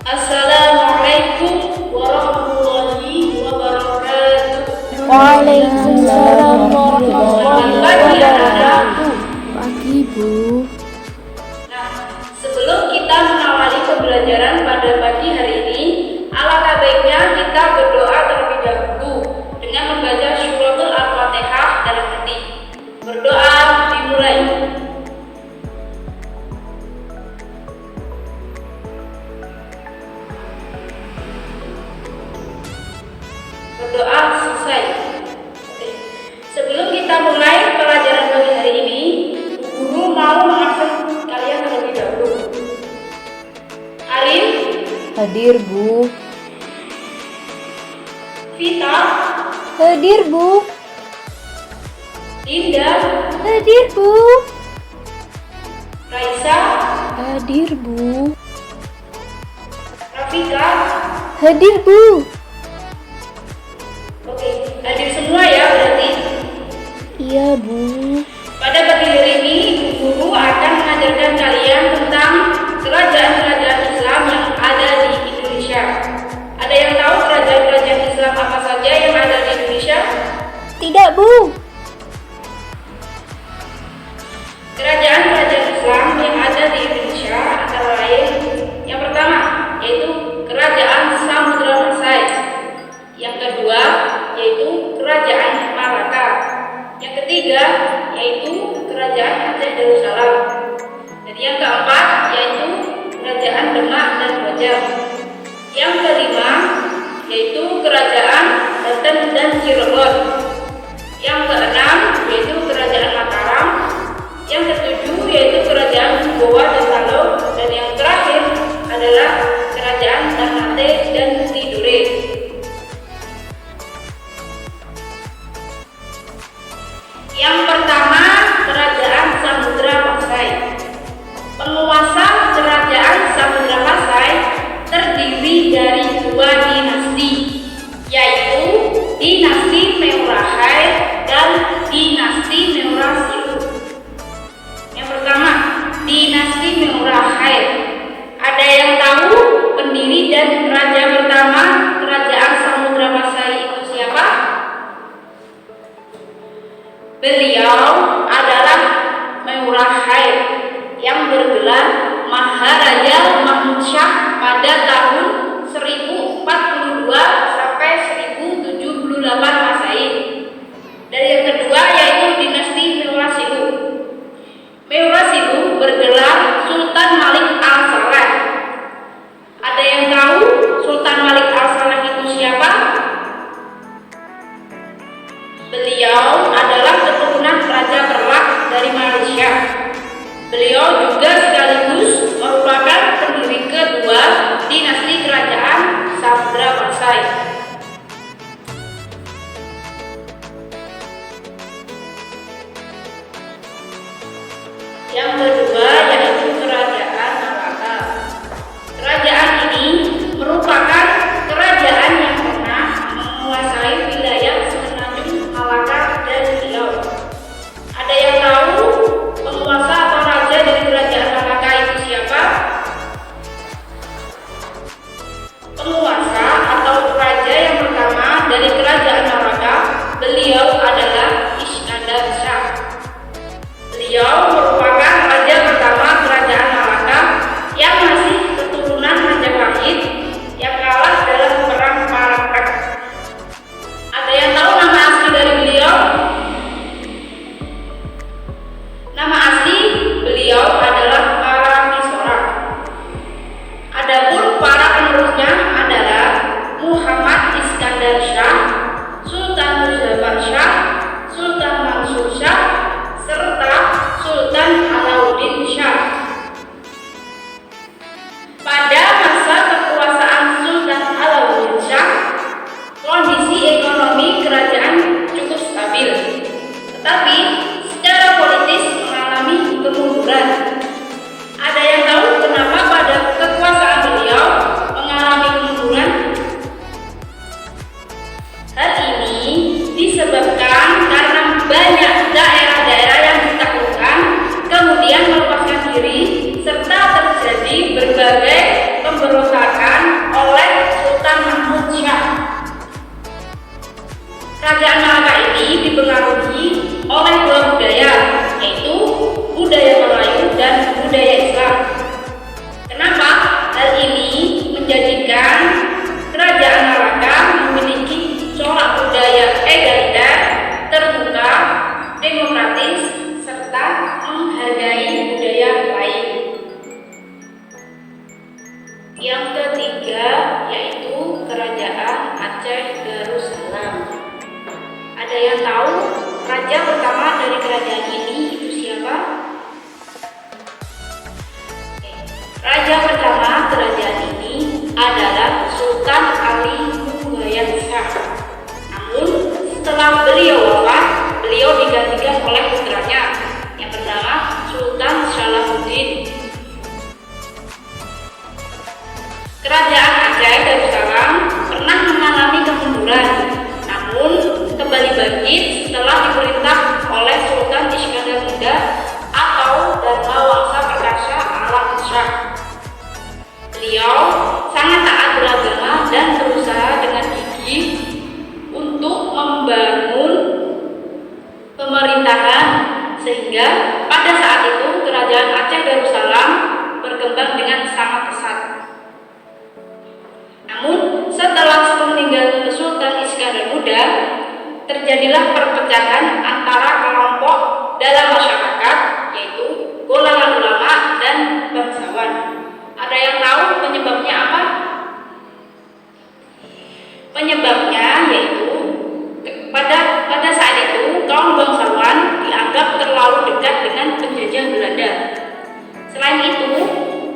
Assalamualaikum warahmatullahi wabarakatuh. Waalaikumsalam warahmatullahi wabarakatuh. Pagi, Bu. Nah, sebelum kita mengawali pembelajaran pada pagi hari ini, alangkah baiknya kita berdoa terlebih dahulu dengan membaca suratul Al-Fatihah dalam hati. Berdoa dimulai. Berdoa selesai. Oke. Sebelum kita mulai pelajaran pagi hari ini, guru mau mengabsen kalian terlebih dahulu. Arif, Hadir, Bu. Vita, Hadir, Bu. Linda, Hadir, Bu. Raisa, Hadir, Bu. Rafika. Hadir, Bu. Oke, hadir semua ya berarti. Iya, Bu. Pada pagi hari ini, guru akan mengajarkan kalian tentang kerajaan-kerajaan Islam yang ada di Indonesia. Ada yang tahu kerajaan-kerajaan Islam apa saja yang ada di Indonesia? Tidak, Bu. Kerajaan-kerajaan Islam yang ada di Indonesia antara lain yang pertama yaitu Kerajaan Samudra Pasai, yang kedua yaitu Kerajaan Malaka, yang ketiga yaitu Kerajaan Aceh Darussalam, dan yang keempat yaitu Kerajaan Demak dan Bojang, yang kelima yaitu Kerajaan Banten dan Cirebon, yang keenam yaitu Kerajaan Mataram, yang ketujuh yaitu Kerajaan Goa dan Salo, dan yang terakhir adalah Kerajaan Ternate dan Tidore. Yang pertama, Kerajaan Samudra Pasai. Penguasa Kerajaan Samudra Pasai terdiri dari dua dinasti, yaitu Dinasti Meurahai dan Dinasti Meurasilu. Yang pertama, Dinasti Meurahai. Ada yang tahu pendiri dan raja pertama Kerajaan Samudra Pasai itu siapa? Beliau adalah Meurahai yang bergelar Maharaja Mahmud Shah pada tahun 1042 sampai 1078 Masehi. Dan yang kedua yaitu dinasti Meurasilu. Meurasilu bergelar Sultan Malik Al-Saleh. Ada yang tahu Sultan Malik Al-Saleh itu siapa? Beliau adalah keturunan Raja Perlak dari Malaysia. Beliau juga sekaligus merupakan pendiri kedua Yang ketiga yaitu Kerajaan Aceh Darussalam. Ada yang tahu raja pertama dari kerajaan ini itu siapa? Raja pertama kerajaan ini adalah Sultan Ali Mubayak Shah. Namun setelah beliau wafat, beliau digantikan oleh putranya yang bernama Sultan Salahuddin. Kerajaan Aceh Darussalam pernah mengalami kemunduran, namun kembali bangkit setelah diperintah oleh Sultan Iskandar Muda atau Dharma Wangsa Perkasa Alam Shah. Beliau sangat taat beragama dan berusaha dengan gigih untuk membangun pemerintahan sehingga pada saat itu kerajaan Aceh Darussalam berkembang dengan sangat pesat. Namun setelah meninggalnya Sultan Iskandar Muda, terjadilah perpecahan antara kelompok dalam masyarakat, yaitu golongan ulama dan bangsawan. Ada yang tahu penyebabnya apa? Penyebabnya yaitu pada saat itu kaum bangsawan dianggap terlalu dekat dengan penjajah Belanda. Selain itu,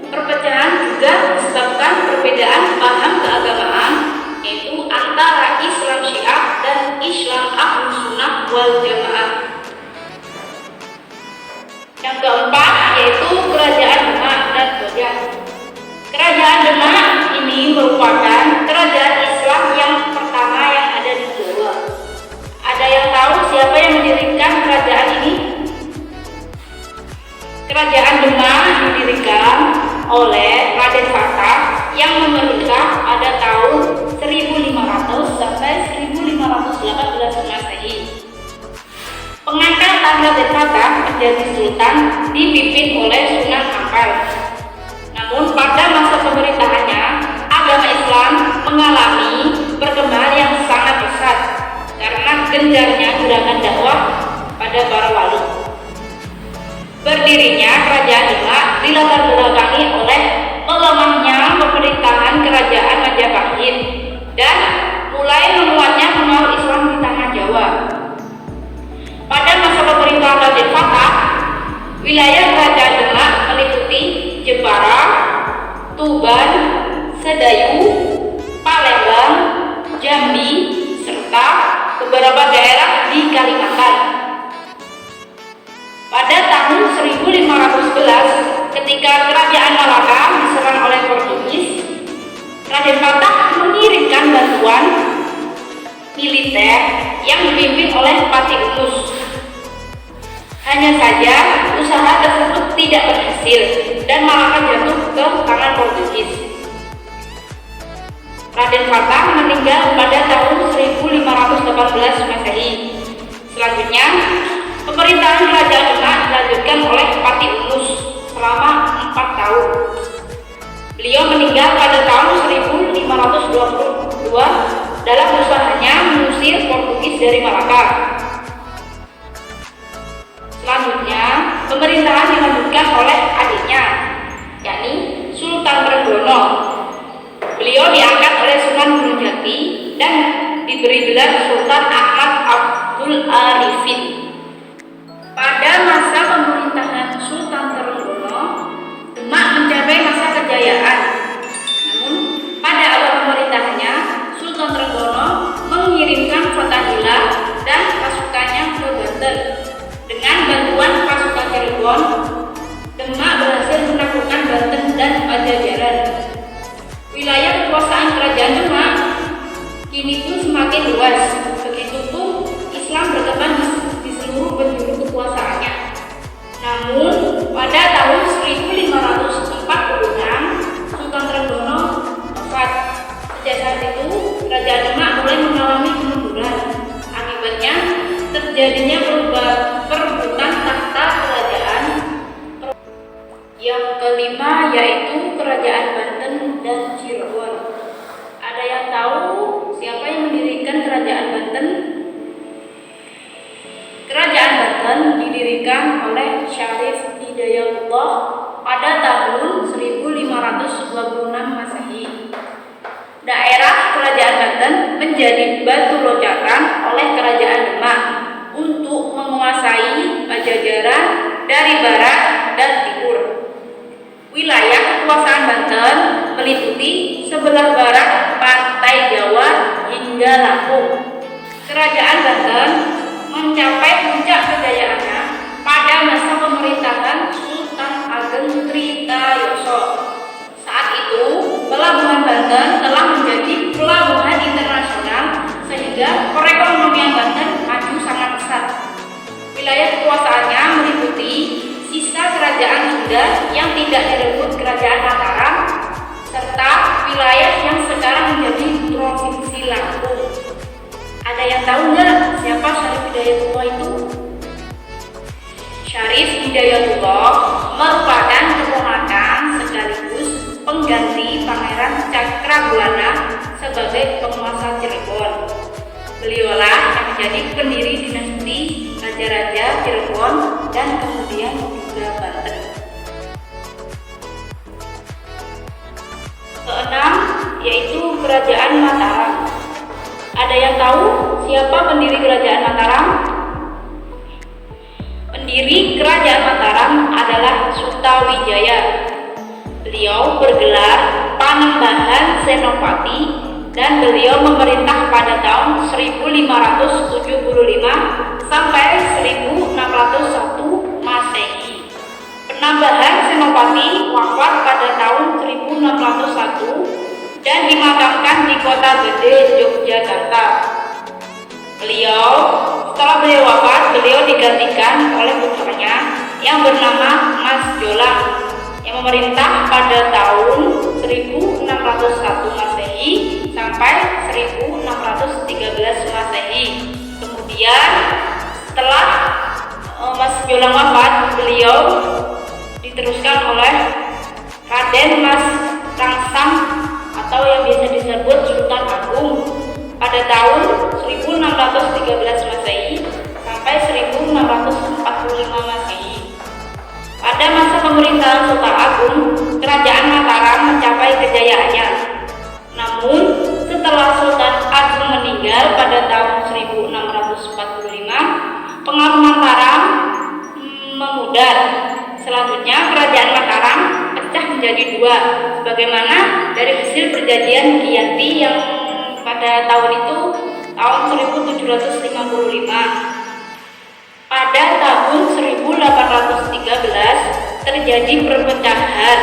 perpecahan juga disebabkan perbedaan paham keagamaan, yaitu antara Islam Syiah dan Islam Ahlus Sunnah wal Jamaah. Yang keempat yaitu Kerajaan Demak dan Bojan. Kerajaan Demak ini merupakan kerajaan Islam yang pertama yang ada di Jawa. Ada yang tahu siapa yang mendirikan kerajaan ini? Kerajaan Demak didirikan oleh Raden Fatah yang memerintah pada tahun 1500 sampai 1518 Masehi. Pengangkatan Raden Fatah menjadi sultan dipimpin oleh Sunan Ampel. Namun pada masa pemerintahannya, agama Islam mengalami perkembangan yang sangat pesat karena gencarnya gerakan dakwah pada para wali. Berdirinya kerajaan Demak dilatar belakangi oleh melemahnya pemerintahan kerajaan Majapahit dan mulai menguatnya pengaruh Islam di tanah Jawa. Pada masa pemerintahan Raden Fatah, wilayah kerajaan Demak meliputi Jepara, Tuban, Sedayu, Palembang, Jambi, serta beberapa daerah di Kalimantan. Pada tahun 1511, ketika kerajaan Malaka diserang oleh Portugis, Raden Fatah mengirimkan bantuan militer yang dipimpin oleh Pati Unus. Hanya saja usaha tersebut tidak berhasil dan Malaka jatuh ke tangan Portugis. Raden Fatah meninggal pada tahun 1518 Masehi. Selanjutnya, pemerintahan Kerajaan Demak dilanjutkan oleh Pati Unus selama 4 tahun. Beliau meninggal pada tahun 1522 dalam usahanya mengusir Portugis dari Malaka. Selanjutnya, pemerintahan dilanjutkan oleh adiknya, yakni Sultan Trenggono. Beliau diangkat oleh Sunan Gunung Jati dan diberi gelar Sultan Ahmad Abdul Arifin. Pada masa pemerintahan Sultan Trenggono, Demak mencapai masa kejayaan. Namun, pada awal pemerintahannya, Sultan Trenggono mengirimkan Fathahillah dan pasukannya ke Banten. Dengan bantuan pasukan Cirebon, Demak berhasil menaklukkan Banten dan Pajajaran. Wilayah kekuasaan kerajaan Demak kini pun semakin luas. Begitupun Islam berkembang di seluruh penjuru kekuasaannya. Namun pada tahun 1546 Sultan Trenggono wafat. Sejak saat itu kerajaan Demak mulai mengalami kemunduran. Akibatnya terjadinya perebutan tahta kerajaan. Yang kelima yaitu Kerajaan Banten dan Cirebon. Ada yang tahu siapa yang mendirikan Kerajaan Banten? Kerajaan Banten didirikan oleh Syarif Hidayatullah pada tahun 1526 Masehi. menjadi batu loncatan oleh kerajaan Demak untuk menguasai Pajajaran dari barat dan timur. Wilayah kekuasaan Banten meliputi sebelah barat pantai Jawa hingga Lampung. Kerajaan Banten mencapai puncak kejayaannya pada masa pemerintahan Sultan Ageng Tritayoso. Saat itu, pelabuhan Banten telah menjadi pelabuhan internasional sehingga perekonomian Banten maju sangat pesat. Wilayah kekuasaannya meliputi sisa kerajaan Sunda yang tidak direbut kerajaan Mataram serta wilayah yang sekarang menjadi provinsi Lampung. Ada yang tahu nggak siapa Syarif Hidayatullah itu? Syarif Hidayatullah merupakan keponakan sekaligus pengganti Pangeran Cakrabuana sebagai penguasa Cirebon. Beliaulah yang menjadi pendiri dinasti Raja-Raja Cirebon dan kemudian juga Banten. Keenam, yaitu Kerajaan Mataram. Ada yang tahu siapa pendiri Kerajaan Mataram? Pendiri Kerajaan Mataram adalah Sutawijaya. Beliau bergelar Panembahan Senopati dan beliau memerintah pada tahun 1575 sampai 1601 Masehi. Penambahan Senopati wafat pada tahun 1601 dan dimakamkan di Kota Gede, Yogyakarta. Setelah beliau wafat, beliau digantikan oleh putranya yang bernama Mas Jolang yang memerintah pada tahun 1601 Masehi sampai 1613 Masehi. Kemudian setelah Mas Jolang wafat, beliau diteruskan oleh Raden Mas Rangsang atau yang biasa disebut Sultan Agung pada tahun 1613 Masehi sampai 1645 Masehi. Pada masa pemerintahan Sultan Agung, Kerajaan Mataram mencapai kejayaannya. Namun, setelah Sultan Agung meninggal pada tahun 1645, pengaruh Mataram memudar. Selanjutnya, Kerajaan Mataram pecah menjadi dua, sebagaimana dari hasil perjanjian Giyanti yang pada tahun itu tahun 1755. Pada tahun 1813 terjadi perpecahan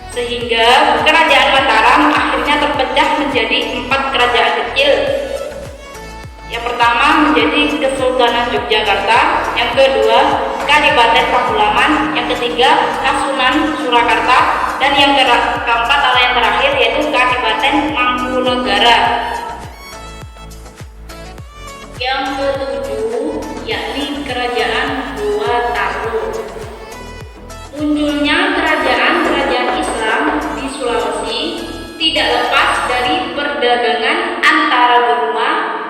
sehingga Kerajaan Mataram akhirnya terpecah menjadi 4 kerajaan kecil. Yang pertama menjadi Kesultanan Yogyakarta, yang kedua Kadipaten Pakualaman, yang ketiga Kasunan Surakarta, dan yang keempat atau yang terakhir yaitu Kadipaten Mangkunegara. Yang ketujuh yakni Kerajaan Goa Talo. Munculnya kerajaan-kerajaan Islam di Sulawesi tidak lepas dari perdagangan antara benua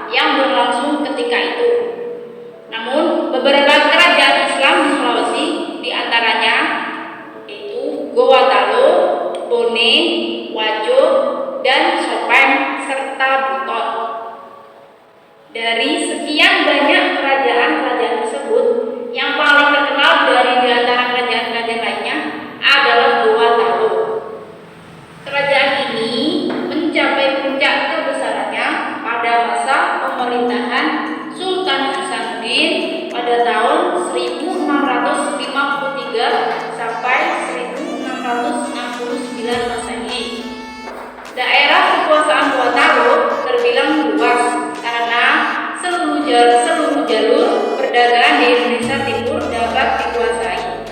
yang berlangsung ketika itu. Namun beberapa kerajaan Islam di Sulawesi diantaranya yaitu Goa Talo, Bone, Wajo, dan Sopeng serta Buton. Dari sekian banyak kerajaan-kerajaan tersebut, yang paling terkenal dari di antara kerajaan-kerajaan lainnya adalah Goa Talo. Kerajaan ini mencapai puncak kebesarannya pada masa pemerintahan Sultan Hasanuddin pada tahun 1653 sampai 1669 Masehi. Daerah kekuasaan Goa Talo terbilang luas karena seluruh jalur perdagangan di Indonesia Timur dapat dikuasai.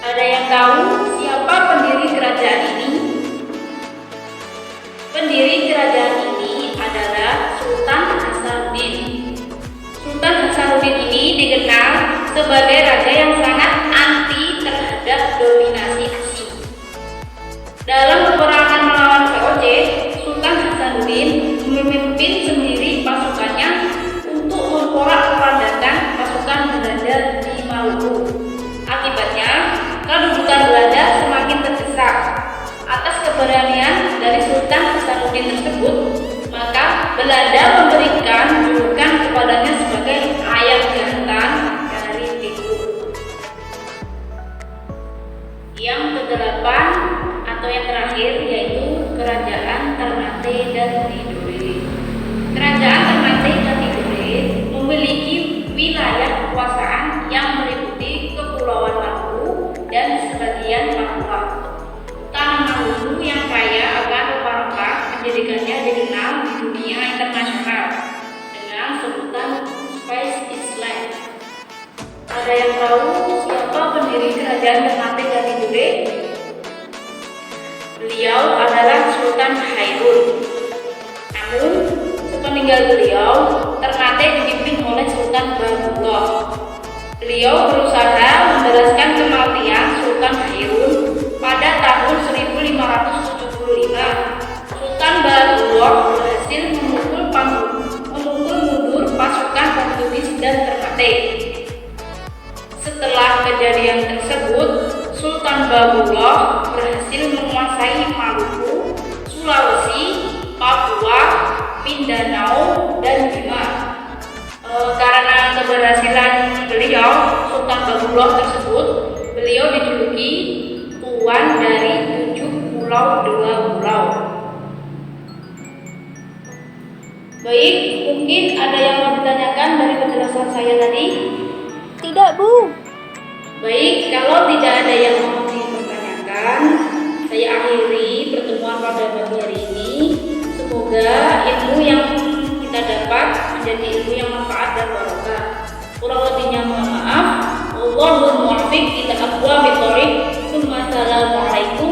Ada yang tahu siapa pendiri kerajaan ini? Pendiri kerajaan ini adalah Sultan Hasanuddin. Sultan Hasanuddin ini dikenal sebagai raja yang sangat anti terhadap dominasi asing. Dalam peperangan melawan VOC, Sultan Hasanuddin memimpin sendiri pasukannya untuk memporak-porandakan pasukan Belanda di Maluku. Akibatnya, kedudukan Belanda semakin terdesak. Atas keberanian dari Sultan Hasanuddin tersebut, maka Belanda memberikan julukan kepadanya sebagai ayam jantan dari timur. Yang kedelapan atau yang terakhir yaitu Kerajaan Ternate dan Tidore. Kerajaan Ternate dan Tidore memiliki wilayah kekuasaan yang meliputi Kepulauan Maluku dan sebagian Papua. Tanah Maluku yang kaya akan rempah-rempah menjadikannya dikenal di dunia internasional dengan sebutan Spice Island. Ada yang tahu siapa pendiri Kerajaan Ternate dan Tidore? Beliau adalah Sultan Hairun. Namun, sepeninggal beliau, Ternate dipimpin oleh Sultan Bahamut. Beliau berusaha membalaskan kematian Sultan Hairun pada tahun 1575. Sultan Bahamut berhasil memukul mundur pasukan Portugis dan Ternate. Setelah kejadian tersebut, Sultan Bahamut berhasil menguasai Maluku, Sulawesi, Papua, Mindanao, dan Bima. Karena keberhasilan beliau, Sultan Bahamut tersebut, beliau dijuluki Tuan dari 7 pulau 2 pulau. Baik, mungkin ada yang mau ditanyakan dari penjelasan saya tadi? Tidak, Bu. Baik, kalau tidak ada yang mau dipertanyakan, saya akhiri pertemuan pada pagi hari ini. Semoga ilmu yang kita dapat menjadi ilmu yang manfaat dan barokah. Kurang lebihnya mohon maaf. Wallahul muwaffiq ila aqwamit thoriq. Assalamualaikum